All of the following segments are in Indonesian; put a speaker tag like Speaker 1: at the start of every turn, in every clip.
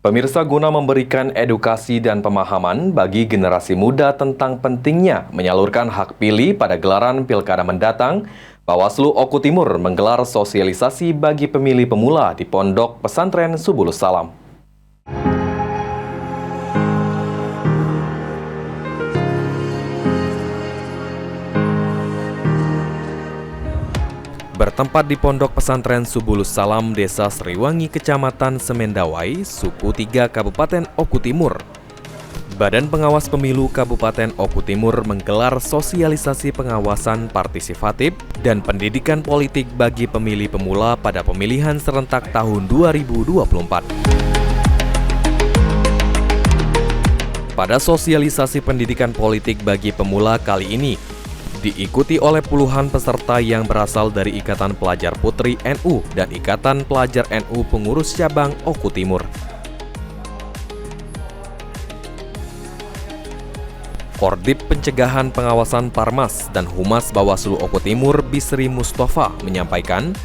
Speaker 1: Pemirsa, guna memberikan edukasi dan pemahaman bagi generasi muda tentang pentingnya menyalurkan hak pilih pada gelaran pilkada mendatang, Bawaslu Oku Timur menggelar sosialisasi bagi pemilih pemula di Pondok Pesantren Subulus Salam. Bertempat di Pondok Pesantren Subulus Salam, Desa Sriwangi, Kecamatan Semendawai, Suku 3, Kabupaten Oku Timur. Badan Pengawas Pemilu Kabupaten Oku Timur menggelar sosialisasi pengawasan partisipatif dan pendidikan politik bagi pemilih pemula pada pemilihan serentak tahun 2024. Pada sosialisasi pendidikan politik bagi pemula kali ini, diikuti oleh puluhan peserta yang berasal dari Ikatan Pelajar Putri NU dan Ikatan Pelajar NU Pengurus Cabang Oku Timur. Korbit Pencegahan Pengawasan Parmas dan Humas Bawaslu Oku Timur Bisri Mustafa menyampaikan,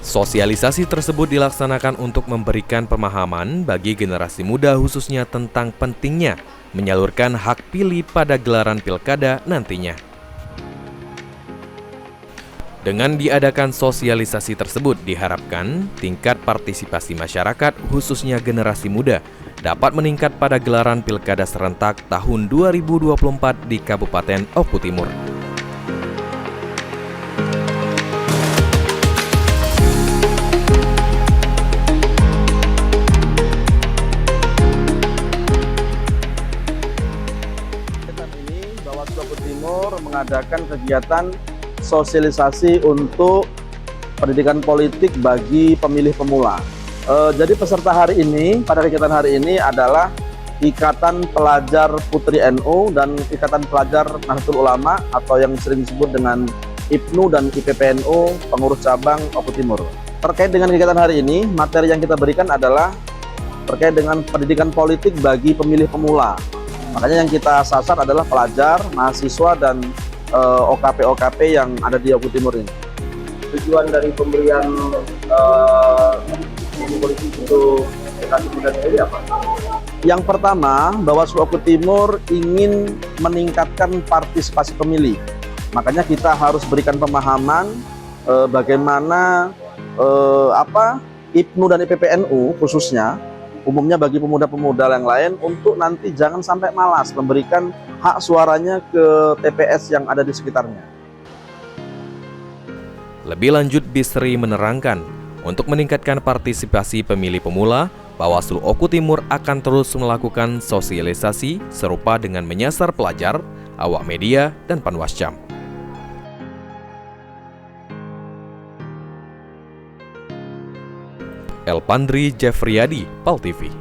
Speaker 1: sosialisasi tersebut dilaksanakan untuk memberikan pemahaman bagi generasi muda khususnya tentang pentingnya menyalurkan hak pilih pada gelaran pilkada nantinya. Dengan diadakan sosialisasi tersebut diharapkan tingkat partisipasi masyarakat khususnya generasi muda dapat meningkat pada gelaran pilkada serentak tahun 2024 di Kabupaten Oku Timur.
Speaker 2: Ini Bawaslu Oku Timur mengadakan kegiatan sosialisasi untuk pendidikan politik bagi pemilih pemula. Jadi peserta hari ini, pada kegiatan hari ini adalah Ikatan Pelajar Putri NU dan Ikatan Pelajar Nahdlatul Ulama atau yang sering disebut dengan IPNU dan IPPNU Pengurus Cabang Oku Timur. Terkait dengan kegiatan hari ini, materi yang kita berikan adalah terkait dengan pendidikan politik bagi pemilih pemula. Makanya yang kita sasar adalah pelajar, mahasiswa, dan OKP-OKP yang ada di Oku Timur ini. Tujuan dari pemberian politik untuk generasi muda ini apa? Yang pertama, Bawaslu Oku Timur ingin meningkatkan partisipasi pemilih. Makanya kita harus berikan pemahaman bagaimana IPNU dan IPPNU khususnya, umumnya bagi pemuda-pemuda yang lain, untuk nanti jangan sampai malas memberikan hak suaranya ke TPS yang ada di sekitarnya.
Speaker 1: Lebih lanjut, Bisri menerangkan, untuk meningkatkan partisipasi pemilih pemula, Bawaslu Oku Timur akan terus melakukan sosialisasi serupa dengan menyasar pelajar, awak media, dan panwascam. Elpandri Jeffriyadi, PAL TV.